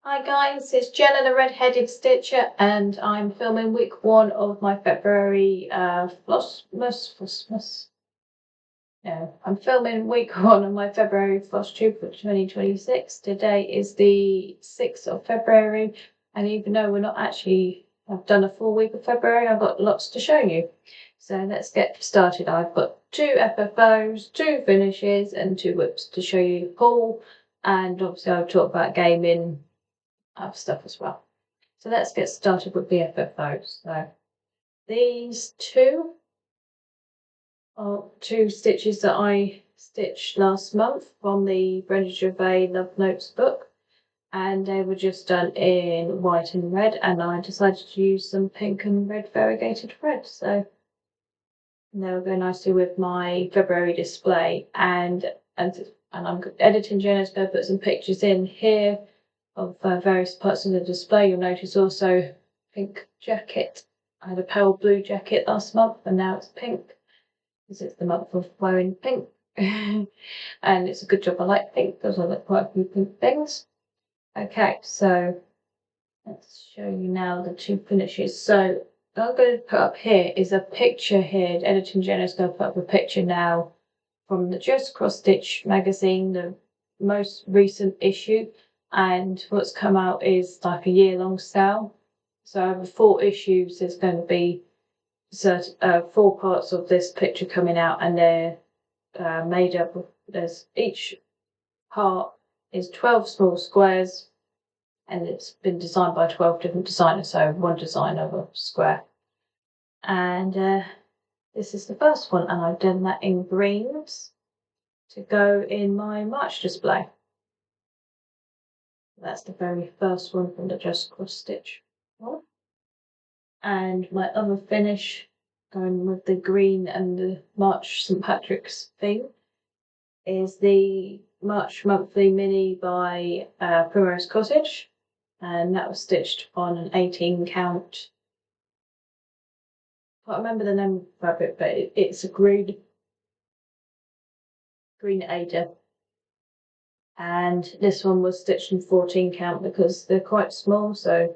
Hi guys, it's Jenna the Red-Headed Stitcher, and I'm filming week 1 of my February Flosstubes. No, I'm filming week 1 of my February Flosstube for 2026. Today is the 6th of February, and even though we're not actually, I've done a full week of February, I've got lots to show you. So let's get started. I've got 2 FFOs, 2 finishes, and 2 whips to show you the haul, and obviously I'll talk about gaming stuff as well. So let's get started with the FFOs. So these two are 2 stitches that I stitched last month from the Brenda Gervais Love Notes book, and they were just done in white and red, and I decided to use some pink and red variegated thread. So they will go nicely with my February display, and I'm editing Jenna's going to put some pictures in here of various parts of the display. You'll notice also pink jacket. I had a pale blue jacket last month, and now it's pink because it's the month of wearing pink. And it's a good job I like pink because I like quite a few pink things. Okay, so let's show you now the 2 finishes. So I'm going to put up here is a picture here. Editing Jenna's going to put up a picture now from the Just Cross Stitch magazine, the most recent issue. And what's come out is like a year-long sale. So over 4 issues, there's going to be 4 parts of this picture coming out, and they're made up of, each part is 12 small squares, and it's been designed by 12 different designers, so one design of a square. And this is the first one, and I've done that in greens to go in my March display. That's the very first one from the Just Cross Stitch one. And my other finish, going with the green and the March St. Patrick's theme, is the March Monthly Mini by Primrose Cottage. And that was stitched on an 18 count. I can't remember the name of the fabric, but it's a green Ada. And this one was stitched in 14 count because they're quite small, so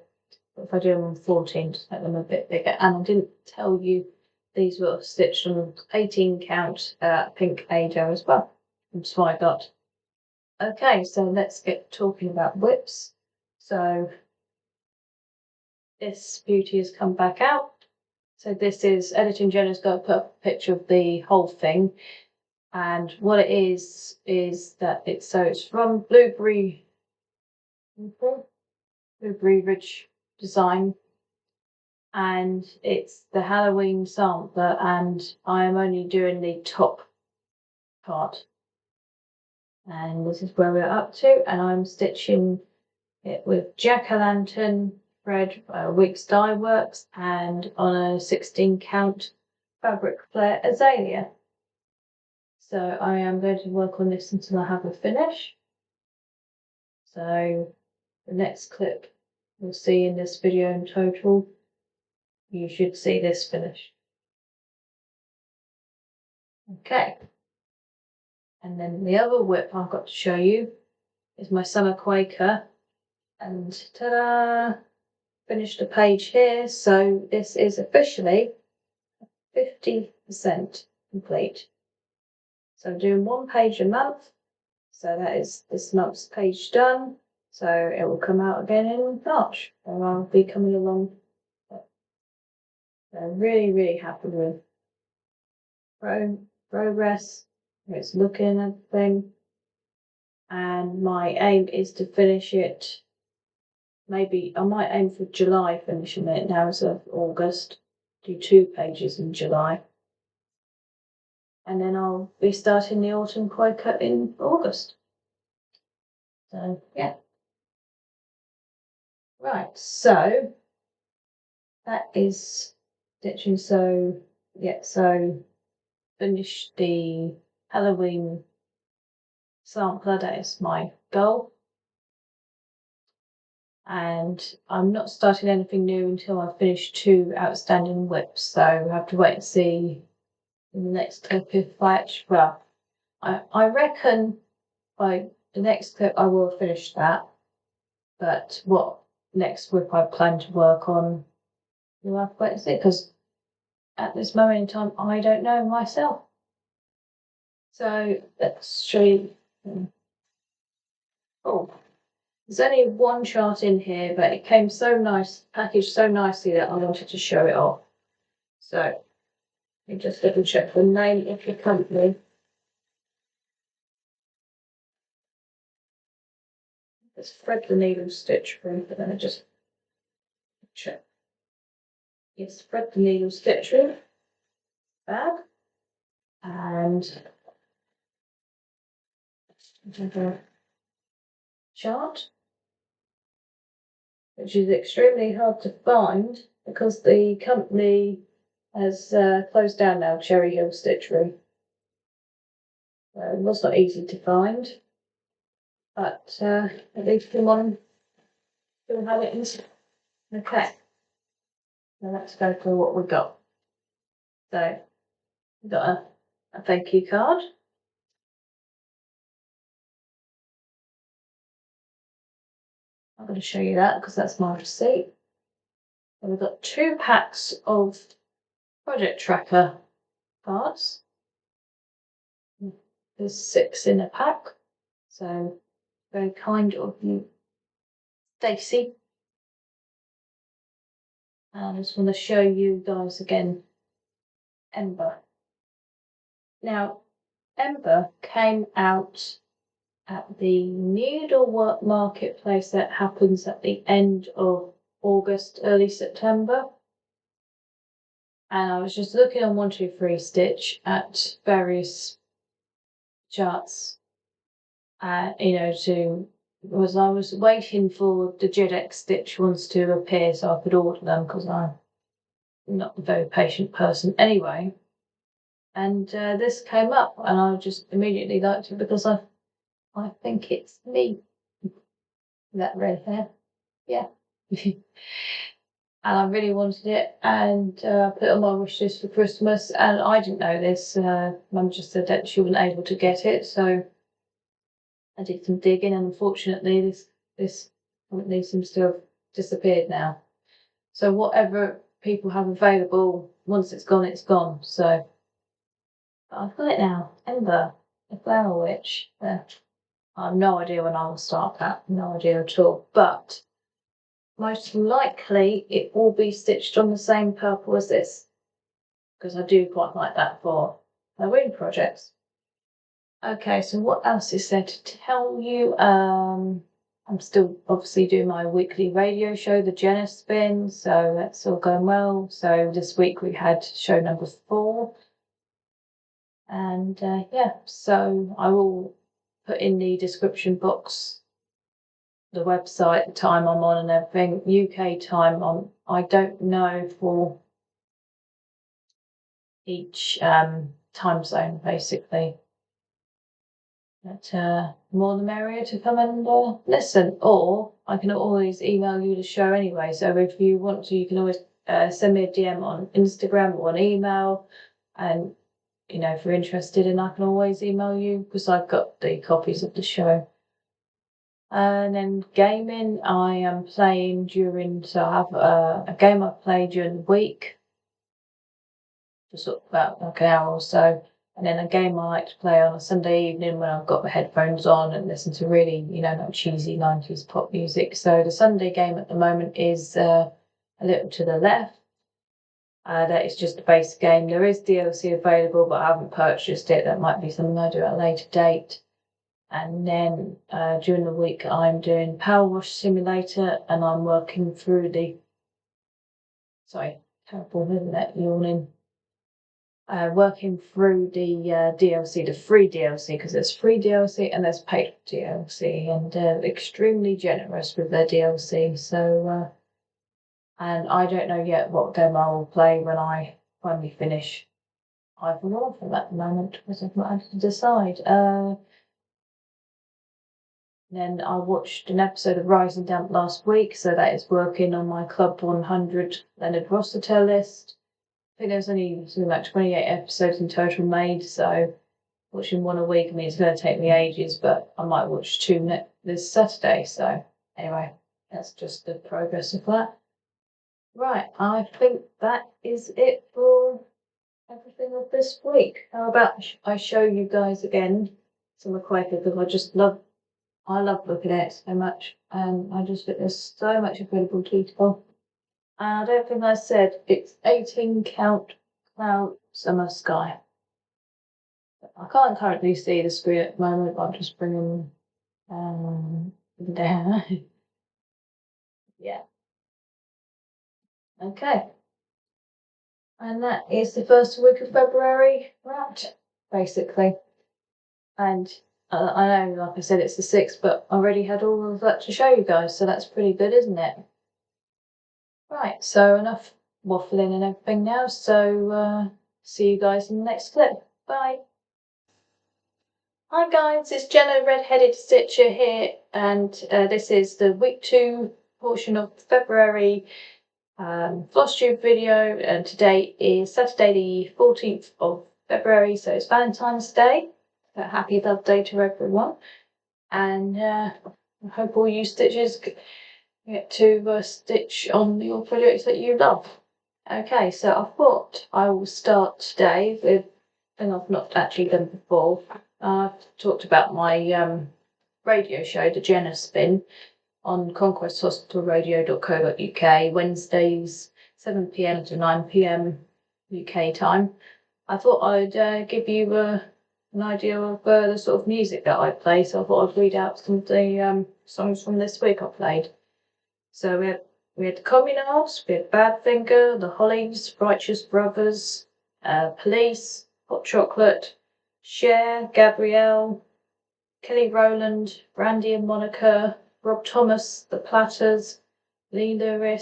if I do them on 14, just make them a bit bigger. And I didn't tell you these were stitched on 18 count pink Ada as well. That's what I got. Okay, so let's get talking about whips. So this beauty has come back out. So this is Editing Jenna's got to put up a picture of the whole thing. And what it is that it's from Blueberry Ridge Design, and it's the Halloween sampler, and I am only doing the top part, and this is where we're up to, and I'm stitching it with jack-o'-lantern thread, Weeks Dye Works, and on a 16 count fabric flare azalea. So I am going to work on this until I have a finish. So the next clip you'll see in this video in total, you should see this finish. Okay. And then the other whip I've got to show you is my summer Quaker. And ta-da! Finished a page here. So this is officially 50% complete. So I'm doing 1 page a month. So that is this month's page done. So it will come out again in March, and I'll be coming along. I'm really, really happy with progress. It's looking at everything. And my aim is to finish it. Maybe I might aim for July finishing it. Now it's August. Do 2 pages in July. And then I'll be starting the autumn Quaker in August. So yeah. Right, so that is stitching. So yeah, so finish the Halloween sampler. That is my goal. And I'm not starting anything new until I've finished 2 outstanding whips. So I have to wait and see in the next clip if I actually, well, I reckon by the next clip I will finish that. But what next whip I plan to work on, you'll have to wait and see, because at this moment in time, I don't know myself. So let's show you. Oh, there's only one chart in here, but it came so nice, packaged so nicely that I wanted to show it off. So let me just double check the name of the company. It's Thread the Needle Stitch Room, but then I just check. It's Thread the Needle Stitch Room bag, and another chart, which is extremely hard to find because the company has closed down now, Cherry Hill Stitchery. It was not easy to find, but at least one still have it in. Okay, now let's go through what we've got. So we've got a thank you card. I'm going to show you that because that's my receipt. And we've got 2 packs of project tracker cards. There's 6 in a pack, so very kind of you, Stacey. I just want to show you guys again Ember. Now, Ember came out at the Needlework Marketplace that happens at the end of August, early September. And I was just looking on 123 Stitch at various charts, you know, because I was waiting for the JEDXstitch ones to appear so I could order them, because I'm not a very patient person anyway. And this came up, and I just immediately liked it because I think it's me. That red hair, yeah. And I really wanted it, and put it on my wish list for Christmas. And I didn't know this. Mum just said that she wasn't able to get it, so I did some digging, and unfortunately, this company seems to have disappeared now. So whatever people have available, once it's gone, it's gone. So but I've got it now. Ember, the Flower Witch. I have no idea when I will start that. No idea at all. But most likely it will be stitched on the same purple as this, because I do quite like that for Halloween projects. Okay, so what else is there to tell you? I'm still obviously doing my weekly radio show, the Jenna Spin, so that's all going well. So this week we had show number 4. And yeah, so I will put in the description box the website, the time I'm on and everything. UK time on, I don't know for each time zone basically. But more the merrier to come and listen, or I can always email you the show anyway. So if you want to, you can always send me a DM on Instagram or an email, and you know, if you're interested, and I can always email you because I've got the copies of the show. And then gaming, I am playing during, so I have a game I play during the week, for sort of about like an hour or so, and then a game I like to play on a Sunday evening when I've got my headphones on and listen to really, you know, like cheesy 90s pop music. So the Sunday game at the moment is a little to the left. That is just a base game. There is DLC available, but I haven't purchased it. That might be something I do at a later date. And then during the week, I'm doing Power Wash Simulator, and I'm working through the. Sorry, terrible, isn't it? Yawning. Working through the DLC, the free DLC, because there's free DLC and there's paid DLC, and they're extremely generous with their DLC. So, and I don't know yet what game I will play when I finally finish either one of them at the moment, because I've not had to decide. Then I watched an episode of Rising Damp last week, so that is working on my Club 100 Leonard Rossiter list. I think there's only something like 28 episodes in total made, so watching one a week, I mean, it's going to take me ages, but I might watch 2 this Saturday. So anyway, that's just the progress of that. Right, I think that is it for everything of this week. How about I show you guys again some of Quaker, because I love looking at it so much, and I just think there's so much incredible detail. And I don't think I said it's 18 count cloud summer sky. I can't currently see the screen at the moment, but I'm just bringing down. Yeah. Okay. And that is the first week of February wrapped, basically. And I know, like I said, it's the 6th, but I already had all of that to show you guys, so that's pretty good, isn't it? Right, so enough waffling and everything now, so see you guys in the next clip. Bye! Hi guys, it's Jenna Red-Headed Stitcher here, and this is the week 2 portion of February Flosstube video, and today is Saturday the 14th of February, so it's Valentine's Day. So happy Love Day to everyone, and I hope all you stitchers get to stitch on your projects that you love. Okay, so I thought I will start today with thing I've not actually done before. I've talked about my radio show, the Jenna Spin, on conquesthospitalradio.co.uk, Wednesdays 7 PM to 9 PM UK time. I thought I'd give you an idea of the sort of music that I play, so I thought I'd read out some of the songs from this week I played. So we had the Communards, we had Badfinger, the Hollies, Righteous Brothers, Police, Hot Chocolate, Cher, Gabrielle, Kelly Rowland, Brandy and Monica, Rob Thomas, The Platters, Lila,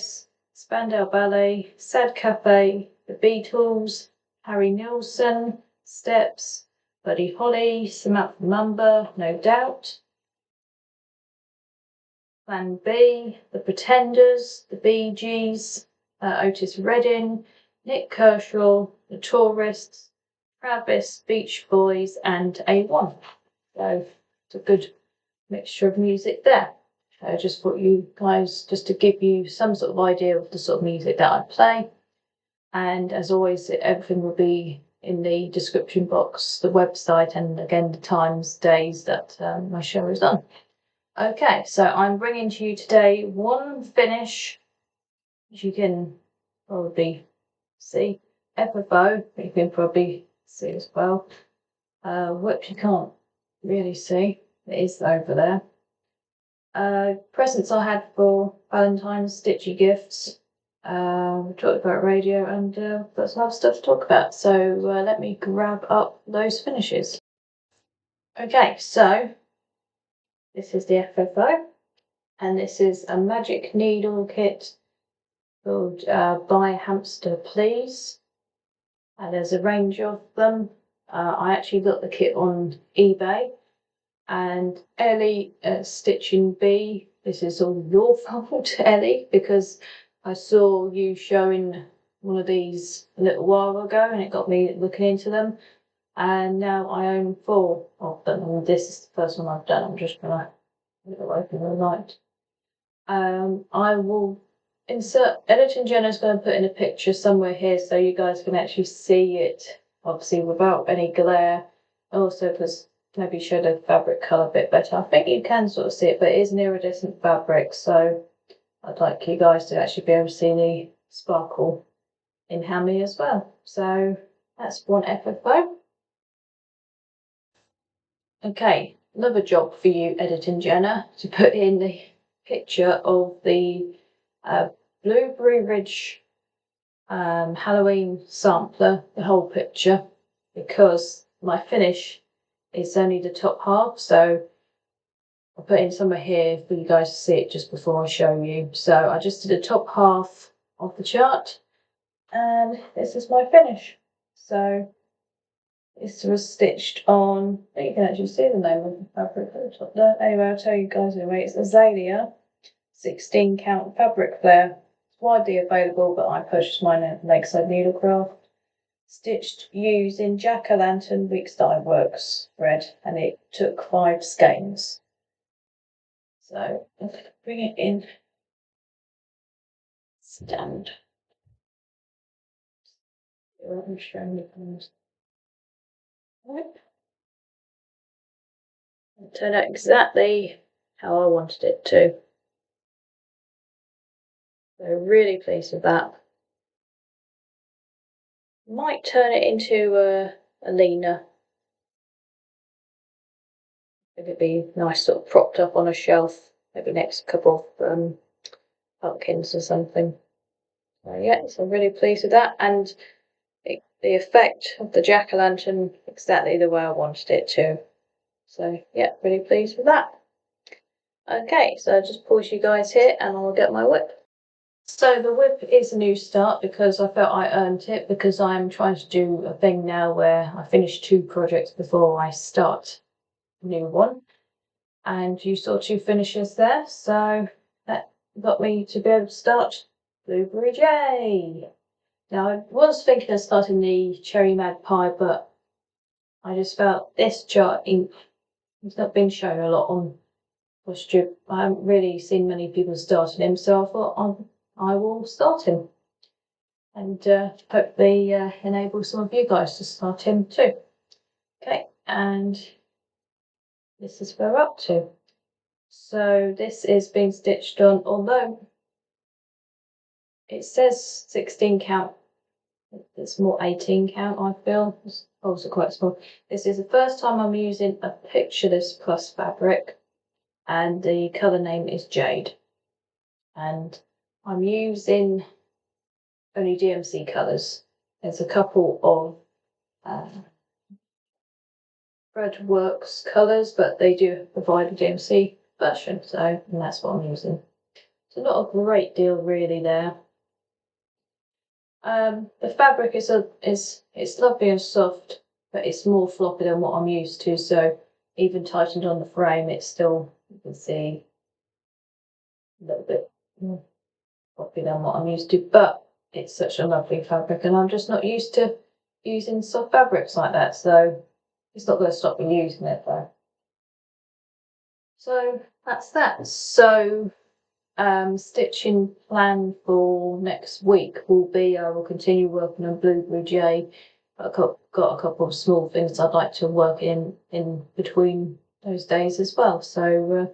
Spandau Ballet, Sad Cafe, The Beatles, Harry Nilsson, Steps, Buddy Holly, Samantha Mumba, No Doubt, Plan B, The Pretenders, The Bee Gees, Otis Redding, Nick Kershaw, The Tourists, Travis, Beach Boys, and A1. So it's a good mixture of music there. I just thought you guys, just to give you some sort of idea of the sort of music that I play. And as always, everything will be in the description box, the website, and again the times, days that my show is on. Okay, so I'm bringing to you today one finish, as you can probably see, FFO, you can probably see as well, which you can't really see, it is over there. Presents I had for Valentine's, stitchy gifts, we talked about radio, and got some other stuff to talk about, so let me grab up those finishes. Okay, so this is the FFO, and this is a magic needle kit called Buy Hamster Please. There's a range of them. I actually got the kit on eBay, and Ellie Stitching Bee, this is all your fault, Ellie, because I saw you showing one of these a little while ago and it got me looking into them, and now I own 4 of them, and this is the first one I've done. I'm just gonna put it away from the light. I will insert, Editing Jenna's going to put in a picture somewhere here so you guys can actually see it, obviously without any glare. Also, because maybe show the fabric colour a bit better. I think you can sort of see it, but it is an iridescent fabric, so I'd like you guys to actually be able to see the sparkle in Hammy as well. So that's one FFO. Okay, another job for you, Editing Jenna, to put in the picture of the Blueberry Ridge Halloween sampler, the whole picture, because my finish is only the top half, so I'll put in somewhere here for you guys to see it just before I show you. So I just did the top half of the chart, and this is my finish. So this was stitched on, you can actually see the name of the fabric at the top there. Anyway, I'll tell you guys anyway, it's Azalea 16 count fabric flare. It's widely available, but I purchased mine at Lakeside Needlecraft. Stitched using Jack-o'-lantern Weeks Dye Works thread, and it took 5 skeins. So I'm going to bring it in stand. It turned out exactly how I wanted it to. So really pleased with that. Might turn it into a leaner. It'd be nice sort of propped up on a shelf, maybe next to a couple of pumpkins or something. So yeah, so I'm really pleased with that, and the effect of the jack-o'-lantern exactly the way I wanted it to. So yeah, really pleased with that. Okay, so I'll just pause you guys here and I'll get my whip. So the whip is a new start because I felt I earned it, because I'm trying to do a thing now where I finish 2 projects before I start a new one. And you saw 2 finishes there, so that got me to be able to start Blueberry J. Now I was thinking of starting the Cherry Mad Pie, but I just felt this chart ink has not been shown a lot on Flosstube. I haven't really seen many people starting him, so I thought I will start him, and hopefully enable some of you guys to start him too. Okay, and this is where we're up to. So this is being stitched on, although it says 16 count, it's more 18 count, I feel. It's also quite small. This is the first time I'm using a pictureless plus fabric, and the colour name is Jade. And I'm using only DMC colours. There's a couple of Threadworks colours, but they do provide a DMC version, so and that's what I'm using. So not a great deal really there. The fabric is it's lovely and soft, but it's more floppy than what I'm used to. So even tightened on the frame, it's still, you can see, a little bit more floppy than what I'm used to. But it's such a lovely fabric, and I'm just not used to using soft fabrics like that. So it's not going to stop me using it though. So that's that. So stitching plan for next week will be I will continue working on Blueberry J. I've got a couple of small things I'd like to work in between those days as well. So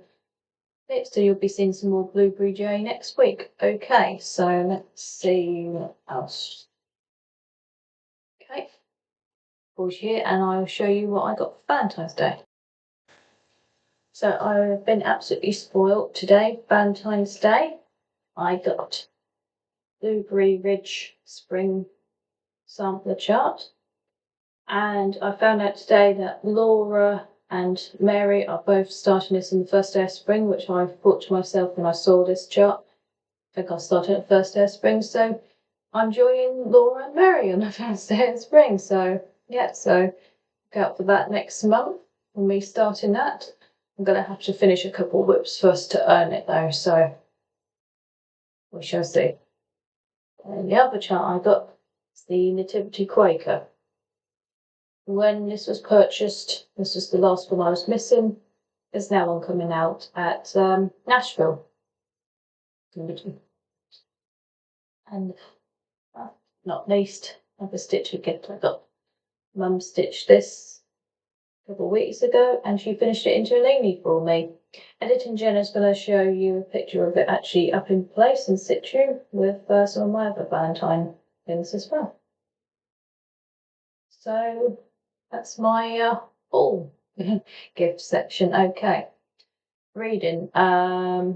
so you'll be seeing some more Blueberry J next week. Okay, so let's see what else. Okay, pause here and I'll show you what I got for Valentine's Day. So I've been absolutely spoilt today, Valentine's Day. I got Blueberry Ridge Spring Sampler Chart, and I found out today that Laura and Mary are both starting this on the first day of spring, which I thought to myself when I saw this chart. I think I'll start it at the first day of spring, so I'm joining Laura and Mary on the first day of spring. So yeah, so look out for that next month when we starting that. I'm going to have to finish a couple of whips first to earn it though, so we shall see. And the other chart I got is the Nativity Quaker. When this was purchased, this was the last one I was missing. There's now one coming out at Nashville. And not least, another stitch again. I got Mum stitched this a couple of weeks ago, and she finished it into a liney for me. Editing Jenna's going to show you a picture of it actually up in place in situ with some of my other Valentine things as well. So that's my haul gift section. Okay, reading. I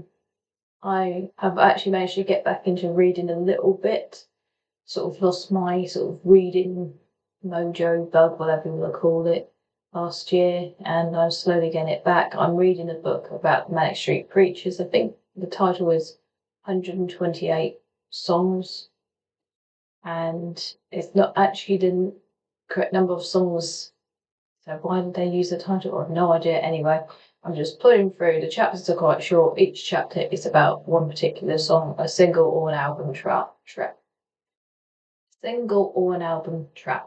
have actually managed to get back into reading a little bit. Sort of lost my sort of reading mojo bug, whatever you want to call it, last year, and I'm slowly getting it back. I'm reading a book about Manic Street Preachers. I think the title is 128 Songs, and it's not actually the correct number of songs. So why did they use the title? I have no idea. Anyway, I'm just pulling through. The chapters are quite short. Each chapter is about one particular song, a single or an album track. Single or an album track.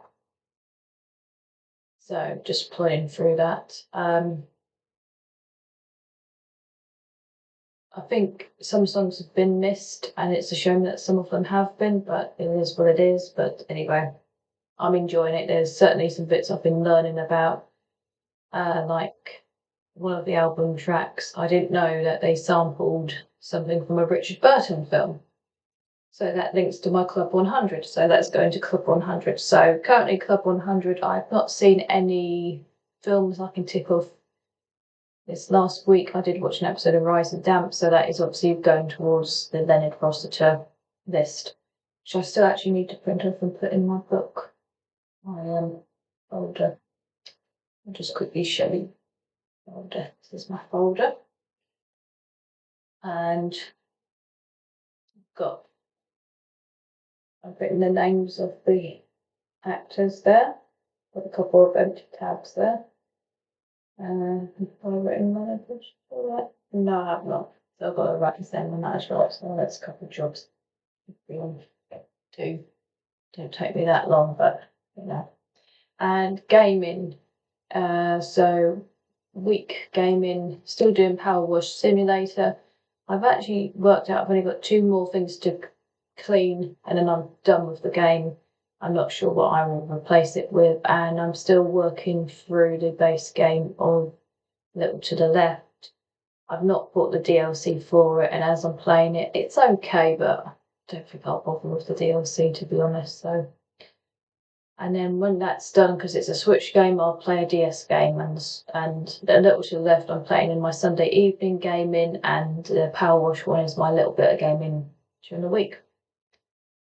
So just pulling through that. I think some songs have been missed, and it's a shame that some of them have been, but it is what it is. But anyway, I'm enjoying it. There's certainly some bits I've been learning about, like one of the album tracks. I didn't know that they sampled something from a Richard Burton film. So that links to my Club 100. So that's going to Club 100. So currently Club 100, I've not seen any films I can tick off. This last week I did watch an episode of Rise and Damp, so that is obviously going towards the Leonard Rossiter list, which I still actually need to print off and put in my book. My folder. I'll just quickly show you. Folder. This is my folder. And I've written the names of the actors there. Got a couple of empty tabs there. Have I written managers for that? No, I have not. So I've got to write the same on that as well. So that's a couple of jobs. Don't take me that long, but you know. And gaming. So week gaming, still doing Power Wash Simulator. I've actually worked out I've only got 2 more things to clean and then I'm done with the game. I'm not sure what I will replace it with, and I'm still working through the base game of Little to the Left. I've not bought the DLC for it, and as I'm playing it, it's okay, but I don't think I'll bother with the DLC, to be honest. So, and then when that's done, because it's a Switch game, I'll play a DS game, and the Little to the Left I'm playing in my Sunday evening gaming, and the Power Wash one is my little bit of gaming during the week.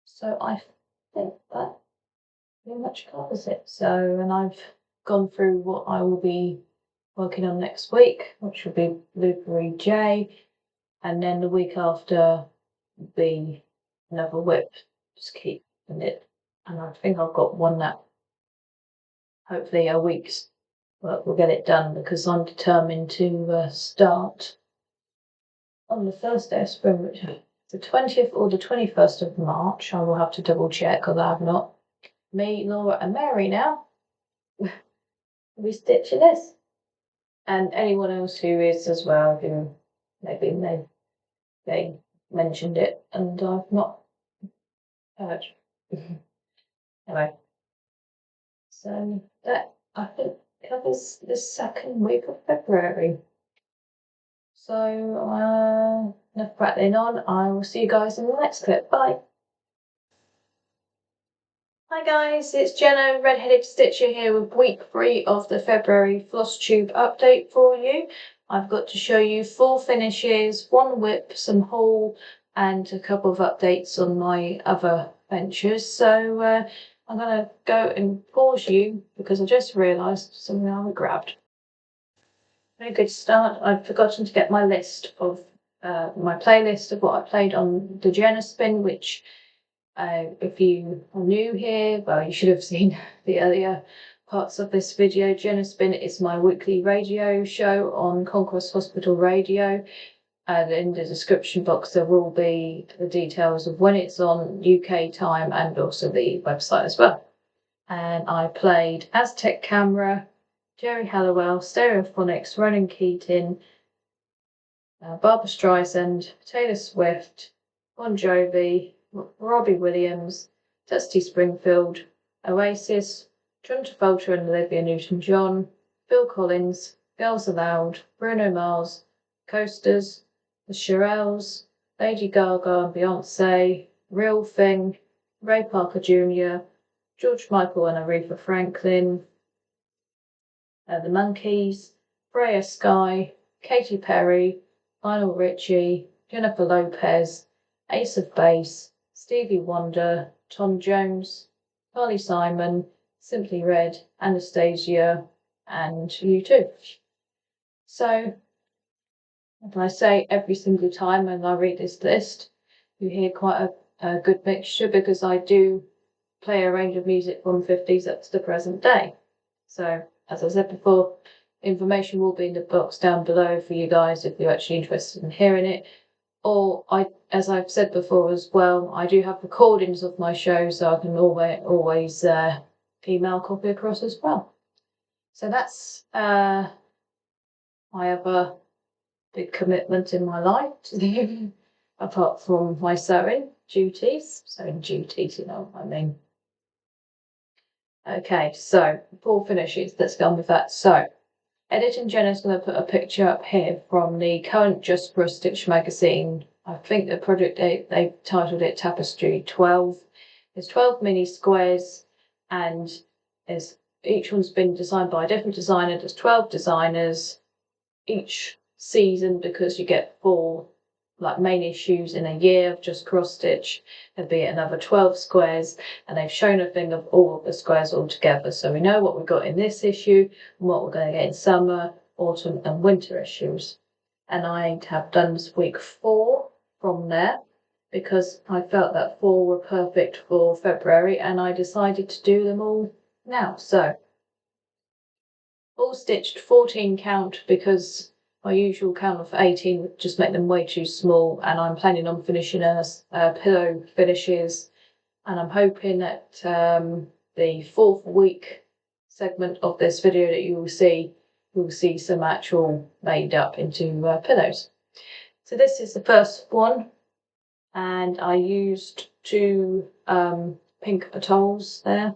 So I think that pretty much covers it. So, and I've gone through what I will be working on next week, which will be Blueberry J, and then the week after will be another whip. Just keep it, and I think I've got one that hopefully a week's work will get it done, because I'm determined to start on the first day of spring, which is the 20th or the 21st of March. I will have to double check, because I have not. Me, Laura, and Mary now will be stitching this, and anyone else who is as well, who maybe they mentioned it and I've not heard. Anyway, so that I think covers the second week of February. So enough prattling on. I will see you guys in the next clip. Bye. Hi guys, it's Jenna, Red-Headed Stitcher here with week 3 of the February Flosstube update for you. I've got to show you 4 finishes, 1 whip, some haul, and a couple of updates on my other ventures. So I'm going to go and pause you because I just realised something I grabbed. Very good start. I've forgotten to get my list of my playlist of what I played on the Jenna Spin, which if you are new here, well, you should have seen the earlier parts of this video. Jenna Spin is my weekly radio show on Conquest Hospital Radio, and in the description box there will be the details of when it's on UK time and also the website as well. And I played Aztec Camera, Jerry Halliwell, Stereophonics, Ronan Keating, Barbra Streisand, Taylor Swift, Bon Jovi, Robbie Williams, Dusty Springfield, Oasis, John Travolta and Olivia Newton-John, Phil Collins, Girls Aloud, Bruno Mars, Coasters, The Shirelles, Lady Gaga and Beyonce, Real Thing, Ray Parker Jr., George Michael and Aretha Franklin, The Monkees, Freya Sky, Katy Perry, Lionel Richie, Jennifer Lopez, Ace of Base, Stevie Wonder, Tom Jones, Carly Simon, Simply Red, Anastasia, and U2. So, as I say every single time when I read this list, you hear quite a good mixture, because I do play a range of music from 50s up to the present day. So, as I said before, information will be in the box down below for you guys if you're actually interested in hearing it. Or as I've said before as well, I do have recordings of my show, so I can always email copy across as well. So that's my other big commitment in my life to do, apart from my sewing duties. Sewing duties, you know what I mean. Okay, so full finishes, let's go on with that. So editing Jenna's going to put a picture up here from the current Just for a Stitch magazine. I think the project they titled it Tapestry 12. There's 12 mini squares, and each one's been designed by a different designer. There's 12 designers each season, because you get 4 like main issues in a year of just cross stitch. There'll be another 12 squares, and they've shown a thing of all of the squares all together, so we know what we've got in this issue and what we're going to get in summer, autumn and winter issues. And I have done this week 4 from there, because I felt that 4 were perfect for February, and I decided to do them all now. So all stitched 14 count, because my usual count of 18 would just make them way too small, and I'm planning on finishing pillow finishes, and I'm hoping that the 4th week segment of this video that you will see some actual made up into pillows. So this is the first one, and I used 2 pink atolls there.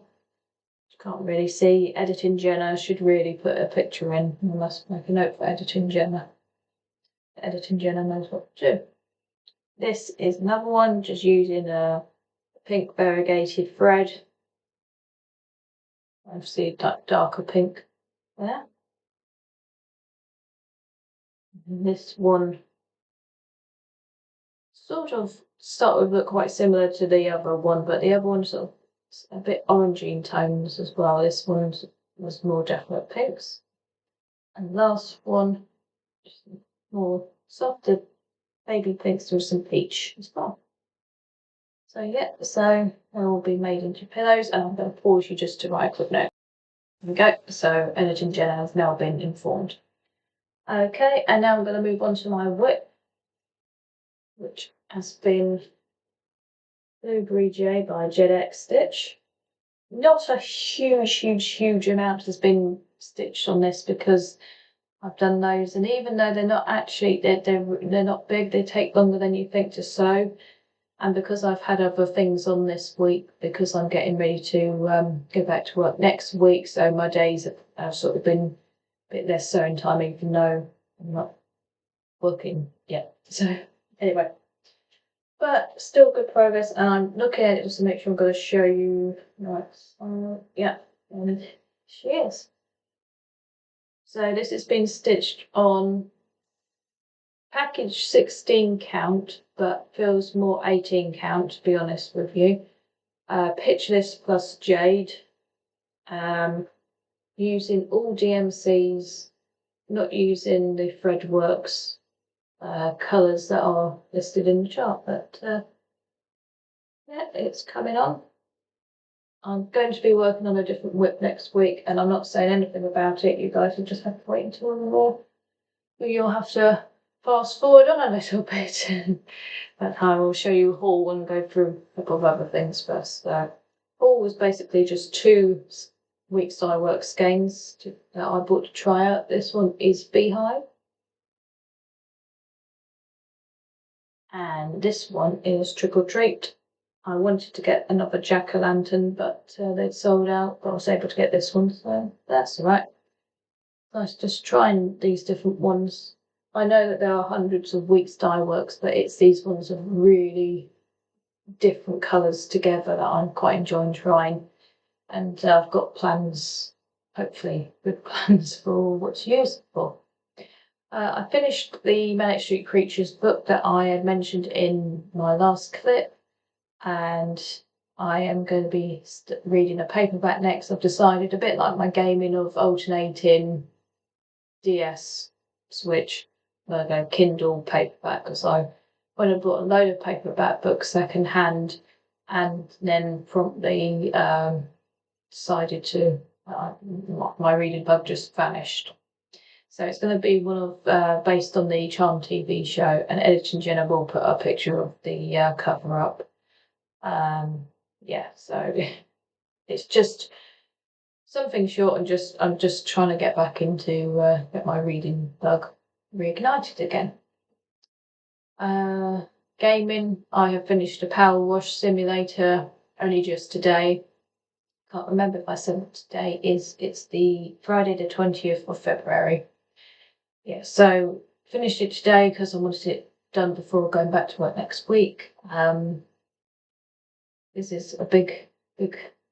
Can't really see. Editing Jenna should really put a picture in. I must make a note for Editing Jenna. Editing Jenna knows what to do. This is another one, just using a pink variegated thread. Obviously darker pink there. And this one sort of look quite similar to the other one, but the other one sort of a bit orangey in tones as well. This one was more definite pinks. And last one, just more softer baby pinks with some peach as well. So yeah, so they will be made into pillows, and I'm going to pause you just to write a quick note. There we go. So Editing Jenna has now been informed. Okay, and now I'm going to move on to my whip, which has been Blueberry J by JEDXstitch. Not a huge amount has been stitched on this, because I've done those, and even though they're not actually they're not big, they take longer than you think to sew, and because I've had other things on this week, because I'm getting ready to go back to work next week, so my days have sort of been a bit less sewing time, even though I'm not working yet. So anyway, but still good progress, and I'm looking at it just to make sure I'm going to show you. Right, yeah, and she is. So this has been stitched on package 16 count, but feels more 18 count, to be honest with you. Pitchless plus jade, using all DMCs, not using the Threadworks colours that are listed in the chart, but yeah, it's coming on. I'm going to be working on a different whip next week, and I'm not saying anything about it. You guys will just have to wait until more. You'll have to fast forward on a little bit. But I will show you a haul and go through a couple of other things first. Haul was basically just 2 Weeks Dye Work skeins that I bought to try out. This one is Beehive, and this one is Trick or Treat. I wanted to get another jack-o'-lantern, but they'd sold out, but I was able to get this one, so that's alright. Nice just trying these different ones. I know that there are hundreds of Weeks Dye Works, but it's these ones of really different colours together that I'm quite enjoying trying. And I've got plans, hopefully good plans for what to use it for. I finished the Manic Street Creatures book that I had mentioned in my last clip, and I am going to be reading a paperback next. I've decided, a bit like my gaming, of alternating DS, Switch, Kindle, paperback, because I went and bought a load of paperback books second hand, and then promptly decided to, my reading bug just vanished. So it's going to be one of, based on the Charm TV show, and Editing Jenna will put a picture of the cover up. Yeah, so it's just something short, and I'm just trying to get back into get my reading bug reignited again. Gaming, I have finished a Power Wash Simulator only just today. Can't remember if I said what today is. It's the Friday the 20th of February. Yeah, so finished it today because I wanted it done before going back to work next week. This is a big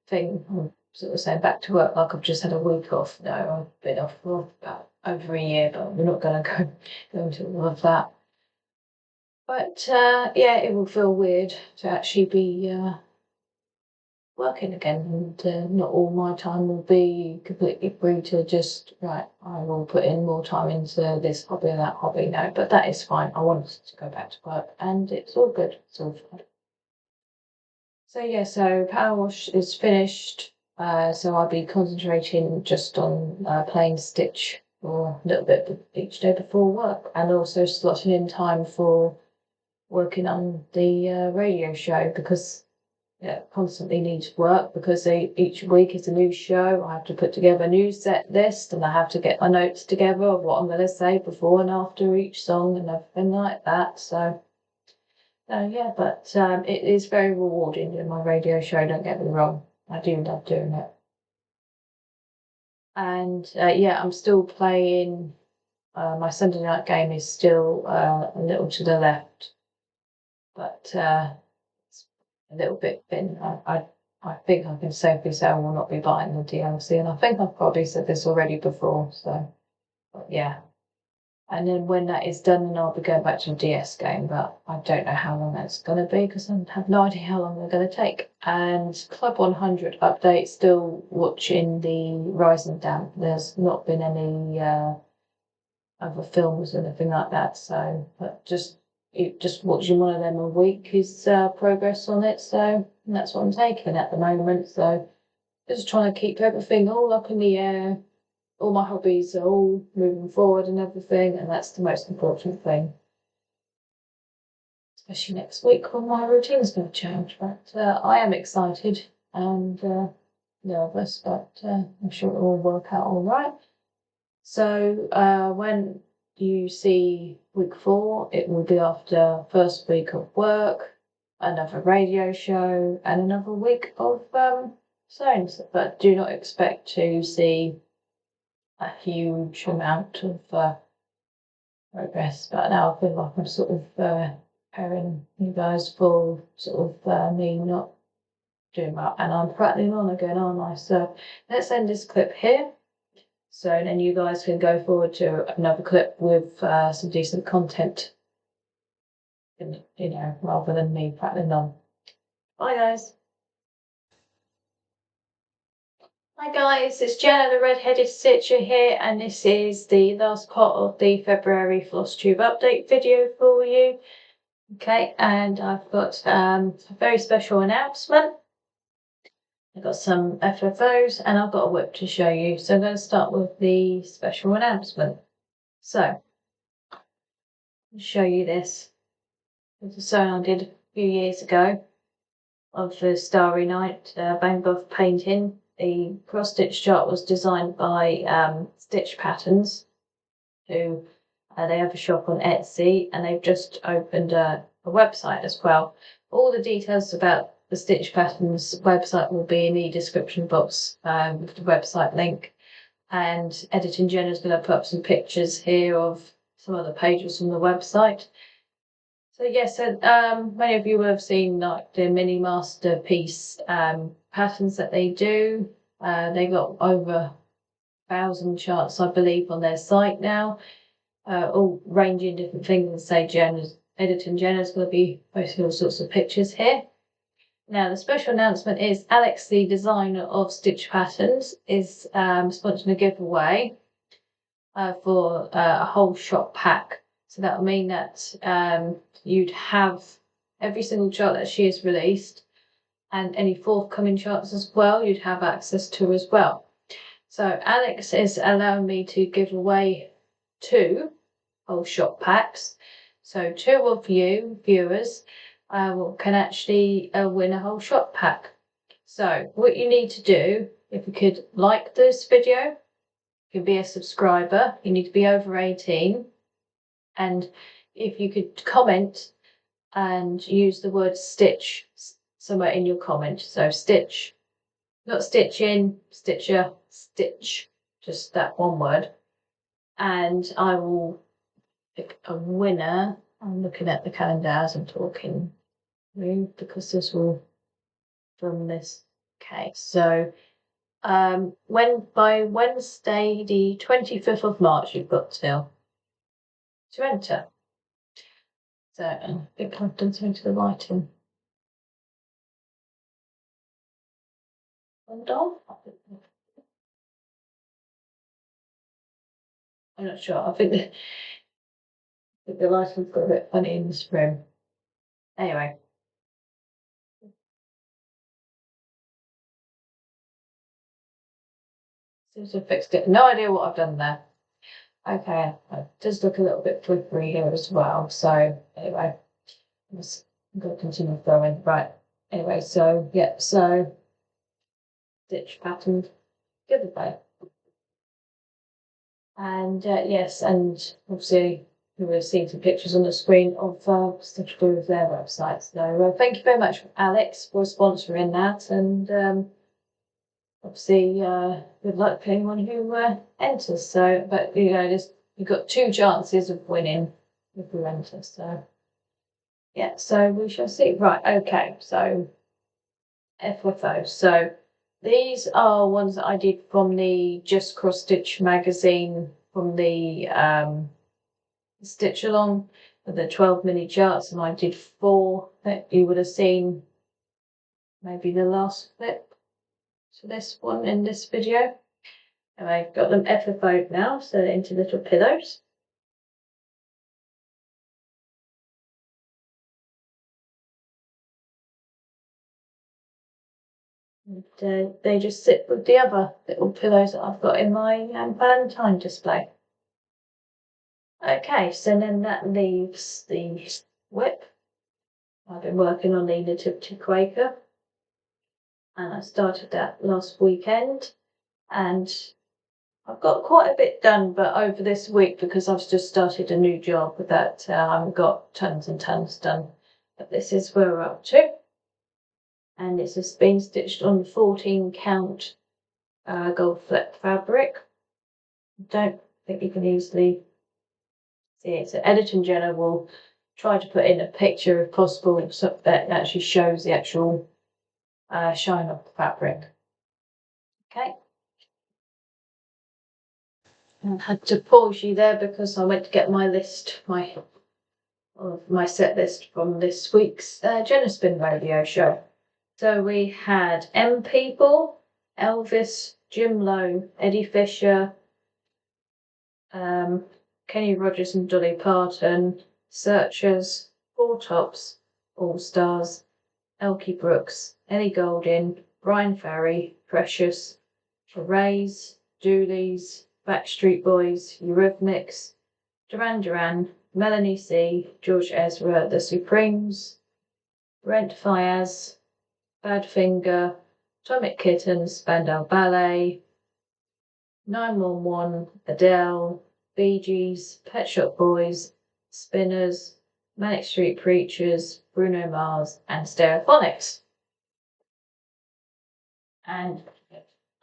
thing. I'm sort of saying back to work like I've just had a week off. No, I've been off for about over a year, but we're not going to go into all of that. But yeah, it will feel weird to actually be working again, and not all my time will be completely free to just, right, I will put in more time into this hobby or that hobby. No, but that is fine. I want to go back to work and it's all good. It's all fine. So yeah, so Power Wash is finished. So I'll be concentrating just on playing Stitch for a little bit each day before work, and also slotting in time for working on the radio show, because it constantly needs work, because each week is a new show. I have to put together a new set list, and I have to get my notes together of what I'm going to say before and after each song and everything like that. So yeah, but it is very rewarding doing my radio show, don't get me wrong. I do love doing it. And yeah, I'm still playing. My Sunday night game is still a little to the left, but it's a little bit thin. I think I can safely say I will not be buying the DLC, and I think I've probably said this already before, so but yeah. And then when that is done, then I'll be going back to the DS game, but I don't know how long that's going to be, because I have no idea how long they're going to take. And Club 100 update, still watching the Rise and Damp. There's not been any other films or anything like that, so but just watching one of them a week is progress on it. So that's what I'm taking at the moment. So just trying to keep everything all up in the air. All my hobbies are all moving forward and everything, and that's the most important thing. Especially next week when my routine's going to change. But I am excited and nervous, but I'm sure it will work out all right. So when you see week 4, it will be after first week of work, another radio show, and another week of songs. But do not expect to see a huge amount of progress. But now I feel like I'm sort of preparing you guys for sort of me not doing that, and I'm prattling on again, aren't I? So let's end this clip here. So then you guys can go forward to another clip with some decent content, rather than me prattling on. Bye guys. Hi guys, it's Jenna the Red-Headed Stitcher here, and this is the last part of the February Flosstube update video for you. Okay, and I've got a very special announcement. I've got some FFOs and I've got a whip to show you. So I'm going to start with the special announcement. So I'll show you this. It's a sewing I did a few years ago of the Starry Night Bang Buff painting. The cross stitch chart was designed by Stitch Patterns, who they have a shop on Etsy, and they've just opened a website as well. All the details about the Stitch Patterns website will be in the description box with the website link. And Editing Jenna's going to put up some pictures here of some other pages from the website. So yes, many of you will have seen like the mini masterpiece patterns that they do. They got over 1,000 charts, I believe, on their site now, all ranging different things. And say Editing Jenna's going to be posting all sorts of pictures here. Now the special announcement is Alex, the designer of Stitch Patterns, is sponsoring a giveaway for a whole shop pack. So that will mean that you'd have every single chart that she has released, and any forthcoming charts as well, you'd have access to as well. So Alex is allowing me to give away 2 whole shop packs. So 2 of you viewers can actually win a whole shop pack. So what you need to do, if you could like this video, you can be a subscriber. You need to be over 18. And if you could comment and use the word stitch somewhere in your comment. So stitch, not stitch in, stitcher, stitch, just that one word. And I will pick a winner. I'm looking at the calendar as I'm talking because this will from this. Okay, so by Wednesday the 25th of March you've got till to enter. So I think I've done something to the lighting. I'm not sure. I think the lighting's got a bit funny in this room. Anyway. Seems to have fixed it. No idea what I've done there. Okay, it does look a little bit flippery here as well. So anyway, I'm going to continue going. Right. Anyway, so yeah, so stitch pattern giveaway. And yes, and obviously you will have seen some pictures on the screen of Stitch Glue of their website. So thank you very much, Alex, for sponsoring that. And obviously, good luck to anyone who enters. So, but you know, you've got 2 chances of winning if you enter. So, yeah. So we shall see. Right. Okay. So, FFO. So these are ones that I did from the Just Cross Stitch magazine, from the Stitch Along, the 12 mini charts, and I did 4 that you would have seen maybe the last clip. So this one in this video. And I've got them FFO'd now, so they're into little pillows. And they just sit with the other little pillows that I've got in my Valentine display. Okay, so then that leaves the whip. I've been working on the Nativity Quaker, and I started that last weekend, and I've got quite a bit done, but over this week, because I've just started a new job with that, I haven't got tons and tons done. But this is where we're up to. And it's just been stitched on 14 count gold flip fabric. Don't think you can easily see it. So Edit and Jenna will try to put in a picture if possible, so that actually shows the actual shine of the fabric. Okay. And I had to pause you there because I went to get my list, my set list from this week's Jenna Spin radio show. So we had M People, Elvis, Jim Lowe, Eddie Fisher, Kenny Rogers and Dolly Parton, Searchers, Four Tops, All Stars, Elkie Brooks, Ellie Goulding, Brian Ferry, Precious, Rays, Doolies, Backstreet Boys, Eurythmics, Duran Duran, Melanie C, George Ezra, The Supremes, Brent Fiaz, Badfinger, Atomic Kittens, Spandau Ballet, 911, Adele, Bee Gees, Pet Shop Boys, Spinners, Manic Street Preachers, Bruno Mars, and Stereophonics. And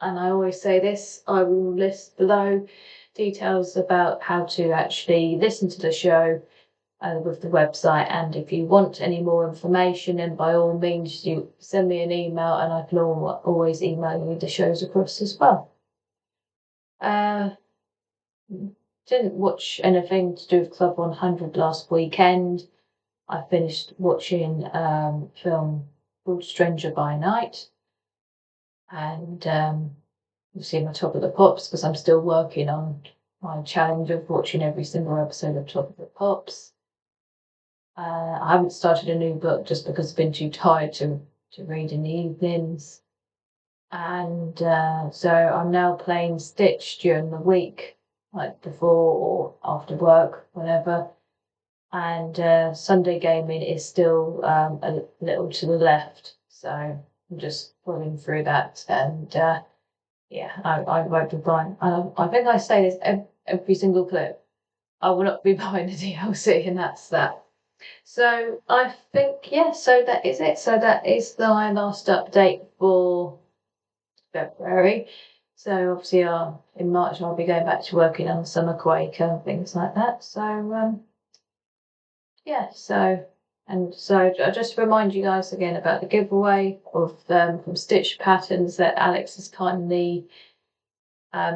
I always say this, I will list below details about how to actually listen to the show with the website, and if you want any more information, then by all means you send me an email and I can always email you the shows across as well. Didn't watch anything to do with Club 100 last weekend. I finished watching a film called Stranger by Night, and you'll see my Top of the Pops because I'm still working on my challenge of watching every single episode of Top of the Pops. I haven't started a new book just because I've been too tired to read in the evenings. And so I'm now playing Stitch during the week, like before or after work, whenever. And Sunday gaming is still a little to the left. So I'm just pulling through that. And yeah, I won't be buying. I think I say this every single clip. I will not be buying a DLC, and that's that. So I think, yeah, so that is it. So that is my last update for February. So obviously in March I'll be going back to working on summer Quaker and things like that. So yeah, so I just remind you guys again about the giveaway of from Stitch Patterns that Alex has kindly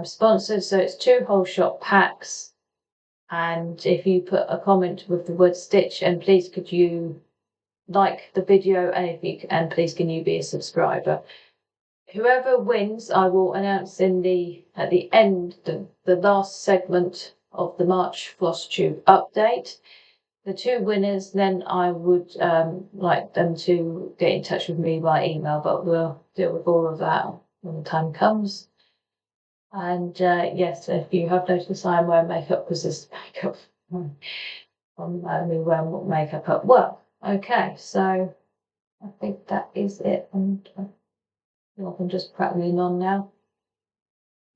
sponsored. So it's 2 whole shop packs, and if you put a comment with the word Stitch, and please could you like the video, and please can you be a subscriber. Whoever wins, I will announce at the end, the last segment of the March Flosstube update. The 2 winners, then I would like them to get in touch with me by email, but we'll deal with all of that when the time comes. And yes, if you have noticed, I am wearing makeup because this makeup from me wearing makeup at work. Okay, so I think that is it, and I can just prattling on now.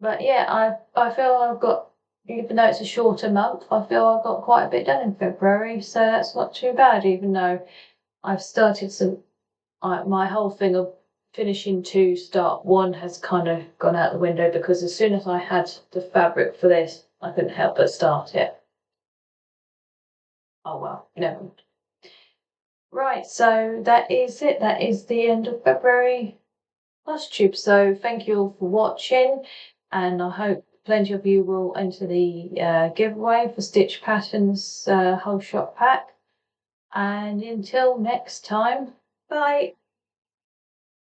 But yeah, I feel I've got, even though it's a shorter month, I feel I've got quite a bit done in February, so that's not too bad, even though I've started my whole thing of finishing 2, start 1 has kind of gone out the window, because as soon as I had the fabric for this, I couldn't help but start it. Oh well, never mind. Right, so that is it. That is the end of February Flosstube. So thank you all for watching, and I hope plenty of you will enter the giveaway for Stitch Patterns whole shop pack. And until next time, bye.